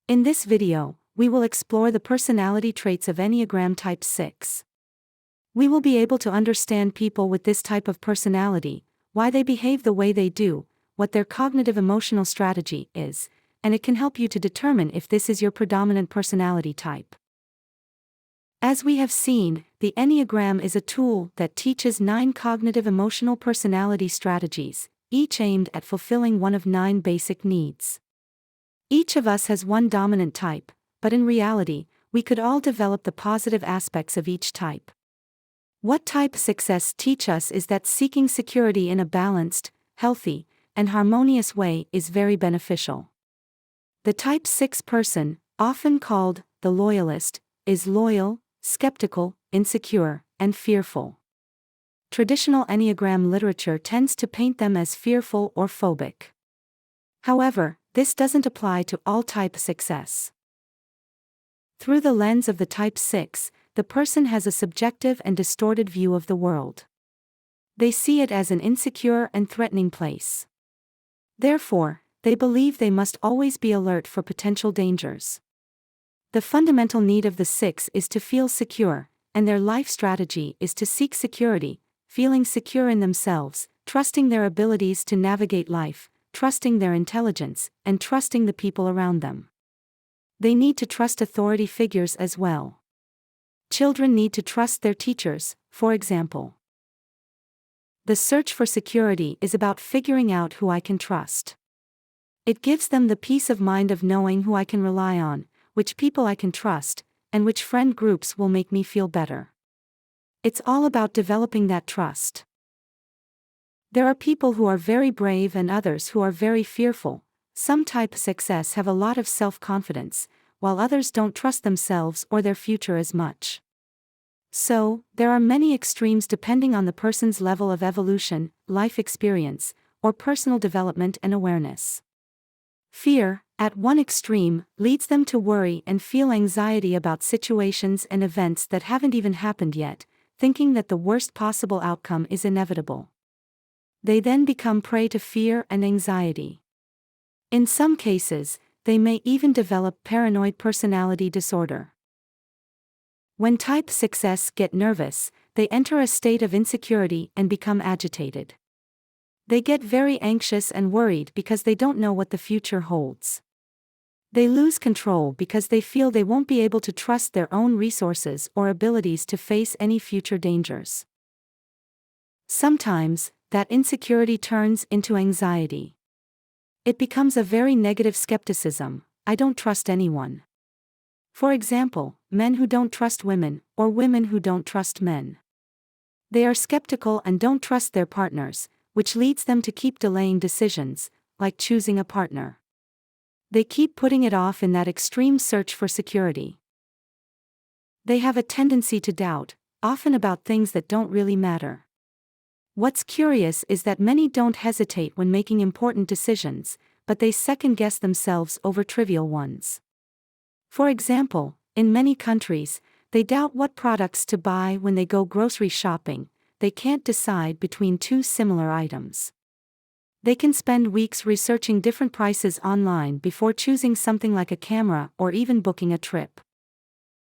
In this video, we will explore the personality traits of Enneagram Type 6. We will be able to understand people with this type of personality, why they behave the way they do, what their cognitive emotional strategy is, and it can help you to determine if this is your predominant personality type. As we have seen, the Enneagram is a tool that teaches 9 cognitive emotional personality strategies, each aimed at fulfilling one of 9 basic needs. Each of us has one dominant type, but in reality, we could all develop the positive aspects of each type. What type success teach us is that seeking security in a balanced, healthy, and harmonious way is very beneficial. The Type 6 person, often called the loyalist, is loyal, skeptical, insecure, and fearful. Traditional Enneagram literature tends to paint them as fearful or phobic. However, this doesn't apply to all type success. Through the lens of the Type 6, the person has a subjective and distorted view of the world. They see it as an insecure and threatening place. Therefore, they believe they must always be alert for potential dangers. The fundamental need of the 6 is to feel secure, and their life strategy is to seek security, feeling secure in themselves, trusting their abilities to navigate life, trusting their intelligence, and trusting the people around them. They need to trust authority figures as well. Children need to trust their teachers, for example. The search for security is about figuring out who I can trust. It gives them the peace of mind of knowing who I can rely on, which people I can trust, and which friend groups will make me feel better. It's all about developing that trust. There are people who are very brave and others who are very fearful. Some type success have a lot of self-confidence, while others don't trust themselves or their future as much. So, there are many extremes depending on the person's level of evolution, life experience, or personal development and awareness. Fear, at one extreme, leads them to worry and feel anxiety about situations and events that haven't even happened yet, thinking that the worst possible outcome is inevitable. They then become prey to fear and anxiety. In some cases, they may even develop paranoid personality disorder. When type success get nervous, they enter a state of insecurity and become agitated. They get very anxious and worried because they don't know what the future holds. They lose control because they feel they won't be able to trust their own resources or abilities to face any future dangers. Sometimes, that insecurity turns into anxiety. It becomes a very negative skepticism. I don't trust anyone. For example, men who don't trust women, or women who don't trust men. They are skeptical and don't trust their partners, which leads them to keep delaying decisions, like choosing a partner. They keep putting it off in that extreme search for security. They have a tendency to doubt, often about things that don't really matter. What's curious is that many don't hesitate when making important decisions, but they second-guess themselves over trivial ones. For example, in many countries, they doubt what products to buy when they go grocery shopping. They can't decide between 2 similar items. They can spend weeks researching different prices online before choosing something like a camera or even booking a trip.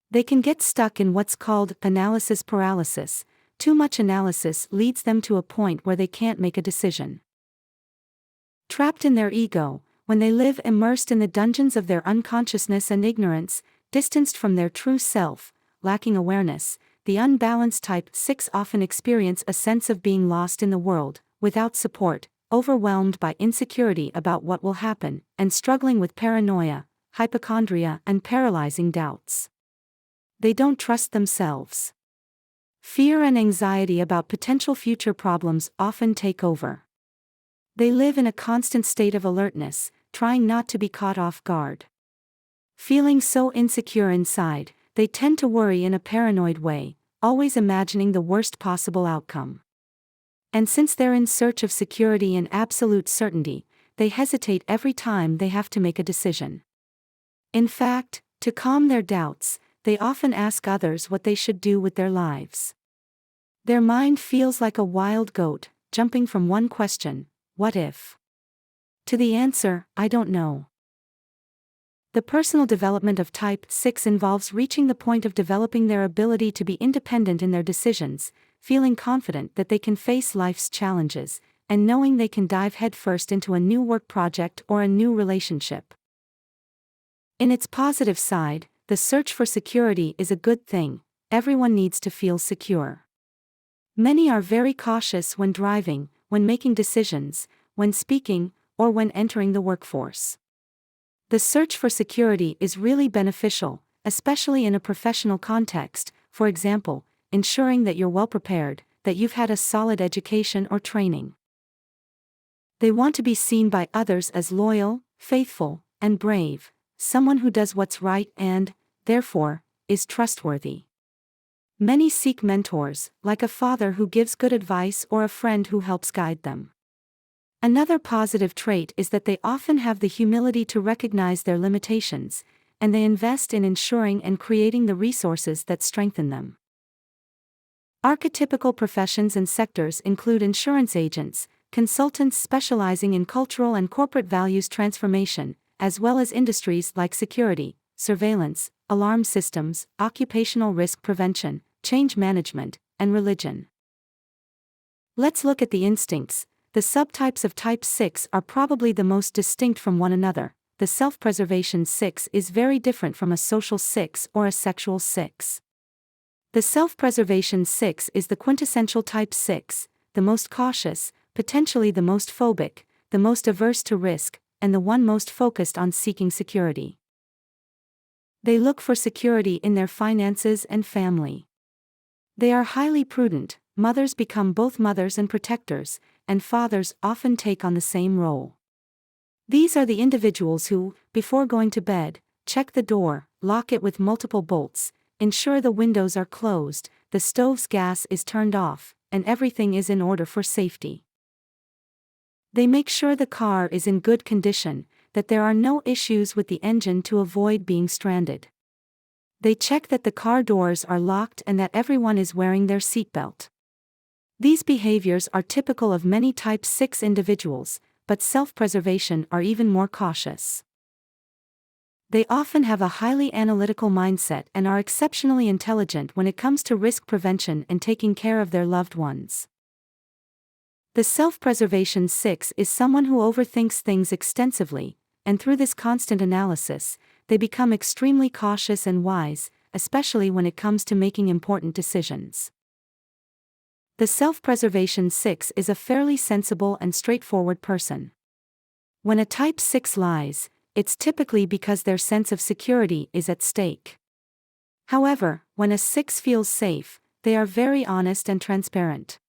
They can get stuck in what's called analysis paralysis. Too much analysis leads them to a point where they can't make a decision. Trapped in their ego, when they live immersed in the dungeons of their unconsciousness and ignorance, distanced from their true self, lacking awareness, the unbalanced Type 6 often experience a sense of being lost in the world, without support, overwhelmed by insecurity about what will happen, and struggling with paranoia, hypochondria, and paralyzing doubts. They don't trust themselves. Fear and anxiety about potential future problems often take over. They live in a constant state of alertness, trying not to be caught off guard. Feeling so insecure inside, they tend to worry in a paranoid way, always imagining the worst possible outcome. And since they're in search of security and absolute certainty, they hesitate every time they have to make a decision. In fact, to calm their doubts, they often ask others what they should do with their lives. Their mind feels like a wild goat, jumping from one question, what if, to the answer, I don't know. The personal development of type 6 involves reaching the point of developing their ability to be independent in their decisions, feeling confident that they can face life's challenges, and knowing they can dive headfirst into a new work project or a new relationship. In its positive side, the search for security is a good thing. Everyone needs to feel secure. Many are very cautious when driving, when making decisions, when speaking, or when entering the workforce. The search for security is really beneficial, especially in a professional context, for example, ensuring that you're well prepared, that you've had a solid education or training. They want to be seen by others as loyal, faithful, and brave, someone who does what's right and, therefore, is trustworthy. Many seek mentors, like a father who gives good advice or a friend who helps guide them. Another positive trait is that they often have the humility to recognize their limitations, and they invest in ensuring and creating the resources that strengthen them. Archetypical professions and sectors include insurance agents, consultants specializing in cultural and corporate values transformation, as well as industries like security, surveillance, alarm systems, occupational risk prevention, change management, and religion. Let's look at the instincts. The subtypes of type 6 are probably the most distinct from one another. The self-preservation 6 is very different from a social 6 or a sexual 6. The self-preservation 6 is the quintessential type 6, the most cautious, potentially the most phobic, the most averse to risk, and the one most focused on seeking security. They look for security in their finances and family. They are highly prudent. Mothers become both mothers and protectors, and fathers often take on the same role. These are the individuals who, before going to bed, check the door, lock it with multiple bolts, ensure the windows are closed, the stove's gas is turned off, and everything is in order for safety. They make sure the car is in good condition, that there are no issues with the engine to avoid being stranded. They check that the car doors are locked and that everyone is wearing their seatbelt. These behaviors are typical of many type 6 individuals, but self-preservation are even more cautious. They often have a highly analytical mindset and are exceptionally intelligent when it comes to risk prevention and taking care of their loved ones. The self-preservation 6 is someone who overthinks things extensively, and through this constant analysis, they become extremely cautious and wise, especially when it comes to making important decisions. The self-preservation 6 is a fairly sensible and straightforward person. When a type 6 lies, it's typically because their sense of security is at stake. However, when a 6 feels safe, they are very honest and transparent.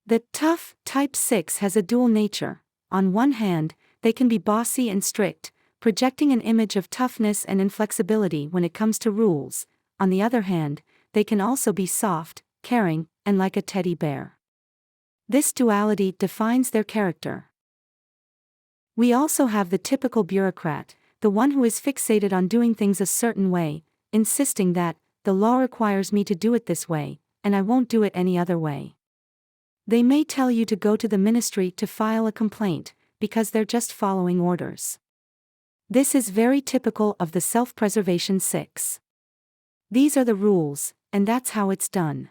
The tough type 6 has a dual nature. On one hand, they can be bossy and strict, projecting an image of toughness and inflexibility when it comes to rules. On the other hand, they can also be soft, caring, and like a teddy bear. This duality defines their character. We also have the typical bureaucrat, the one who is fixated on doing things a certain way, insisting that, the law requires me to do it this way, and I won't do it any other way. They may tell you to go to the ministry to file a complaint, because they're just following orders. This is very typical of the self-preservation 6. These are the rules, and that's how it's done.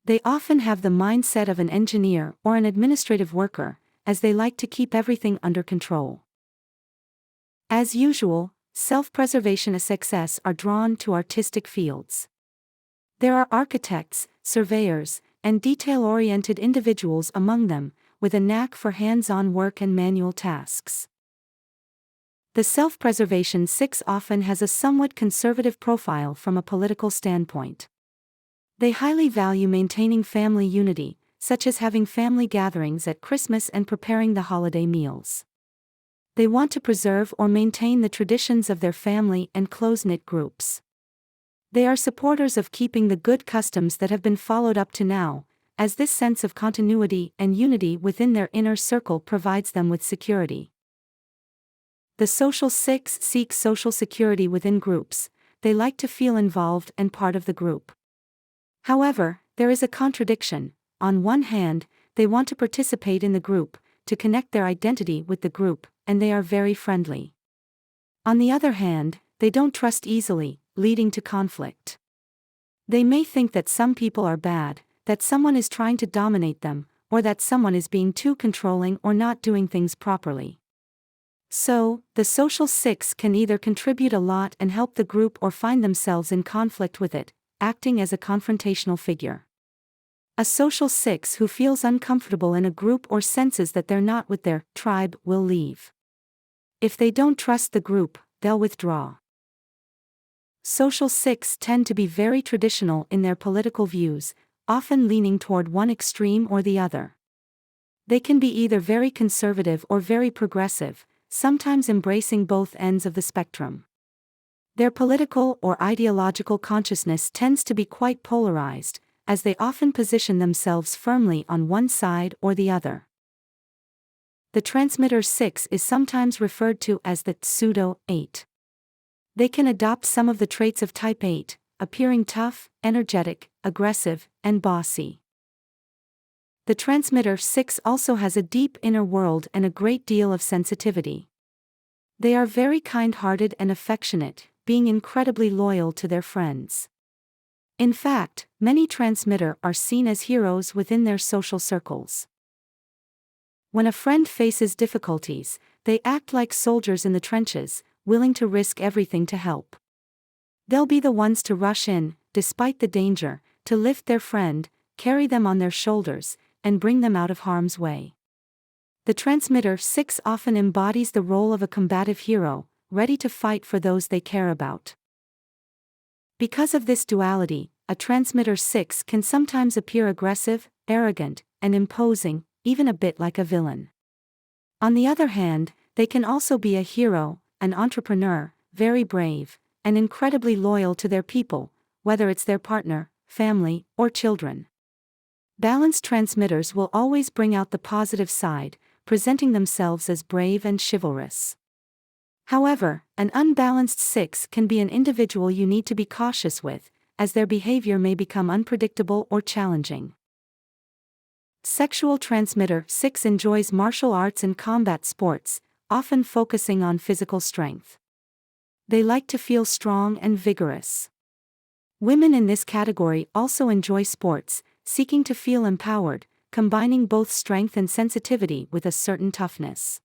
They often have the mindset of an engineer or an administrative worker, as they like to keep everything under control. As usual, self-preservation success are drawn to artistic fields. There are architects, surveyors, and detail-oriented individuals among them, with a knack for hands-on work and manual tasks. The self-preservation 6 often has a somewhat conservative profile from a political standpoint. They highly value maintaining family unity, such as having family gatherings at Christmas and preparing the holiday meals. They want to preserve or maintain the traditions of their family and close-knit groups. They are supporters of keeping the good customs that have been followed up to now, as this sense of continuity and unity within their inner circle provides them with security. The social 6 seeks social security within groups. They like to feel involved and part of the group. However, there is a contradiction. On one hand, they want to participate in the group, to connect their identity with the group, and they are very friendly. On the other hand, they don't trust easily, leading to conflict. They may think that some people are bad, that someone is trying to dominate them, or that someone is being too controlling or not doing things properly. So, the social six can either contribute a lot and help the group or find themselves in conflict with it, acting as a confrontational figure. A social six who feels uncomfortable in a group or senses that they're not with their tribe will leave. If they don't trust the group, they'll withdraw. Social six tend to be very traditional in their political views, often leaning toward one extreme or the other. They can be either very conservative or very progressive, sometimes embracing both ends of the spectrum. Their political or ideological consciousness tends to be quite polarized, as they often position themselves firmly on one side or the other. The transmitter six is sometimes referred to as the pseudo-8. They can adopt some of the traits of type 8, appearing tough, energetic, aggressive, and bossy. The transmitter six also has a deep inner world and a great deal of sensitivity. They are very kind-hearted and affectionate, being incredibly loyal to their friends. In fact, many transmitter are seen as heroes within their social circles. When a friend faces difficulties, they act like soldiers in the trenches, willing to risk everything to help. They'll be the ones to rush in, despite the danger, to lift their friend, carry them on their shoulders, and bring them out of harm's way. The transmitter six often embodies the role of a combative hero, ready to fight for those they care about. Because of this duality, a transmitter six can sometimes appear aggressive, arrogant, and imposing, even a bit like a villain. On the other hand, they can also be a hero, an entrepreneur, very brave, and incredibly loyal to their people, whether it's their partner, family, or children. Balanced transmitters will always bring out the positive side, presenting themselves as brave and chivalrous. However, an unbalanced six can be an individual you need to be cautious with, as their behavior may become unpredictable or challenging. Sexual transmitter six enjoys martial arts and combat sports, often focusing on physical strength. They like to feel strong and vigorous. Women in this category also enjoy sports, seeking to feel empowered, combining both strength and sensitivity with a certain toughness.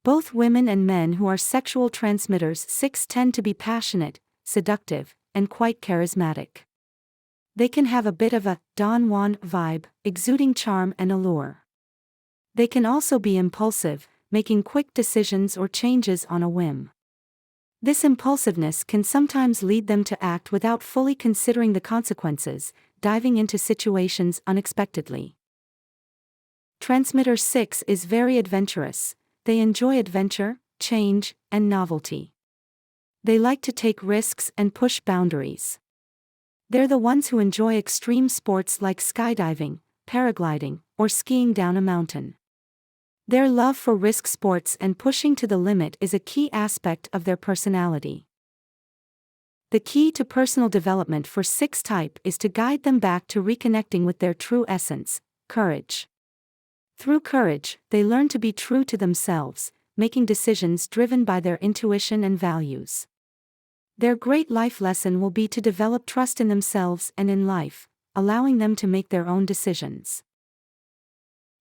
Both women and men who are sexual transmitters six tend to be passionate, seductive, and quite charismatic. They can have a bit of a Don Juan vibe, exuding charm and allure. They can also be impulsive, making quick decisions or changes on a whim. This impulsiveness can sometimes lead them to act without fully considering the consequences, diving into situations unexpectedly. Transmitter six is very adventurous. They enjoy adventure, change, and novelty. They like to take risks and push boundaries. They're the ones who enjoy extreme sports like skydiving, paragliding, or skiing down a mountain. Their love for risk sports and pushing to the limit is a key aspect of their personality. The key to personal development for six type is to guide them back to reconnecting with their true essence, courage. Through courage, they learn to be true to themselves, making decisions driven by their intuition and values. Their great life lesson will be to develop trust in themselves and in life, allowing them to make their own decisions.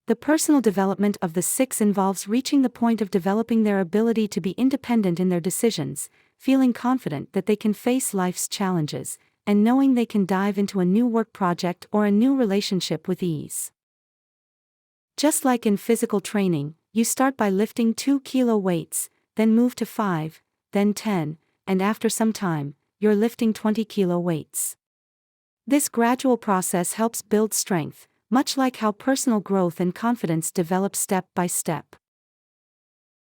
The personal development of the six involves reaching the point of developing their ability to be independent in their decisions, feeling confident that they can face life's challenges, and knowing they can dive into a new work project or a new relationship with ease. Just like in physical training, you start by lifting 2-kilo weights, then move to 5, then 10, and after some time, you're lifting 20-kilo weights. This gradual process helps build strength, much like how personal growth and confidence develop step by step.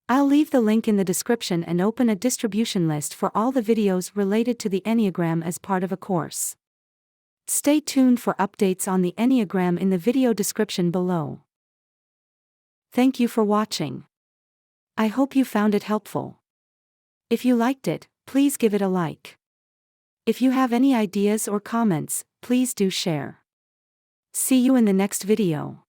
I'll leave the link in the description and open a distribution list for all the videos related to the Enneagram as part of a course. Stay tuned for updates on the Enneagram in the video description below. Thank you for watching. I hope you found it helpful. If you liked it, please give it a like. If you have any ideas or comments, please do share. See you in the next video.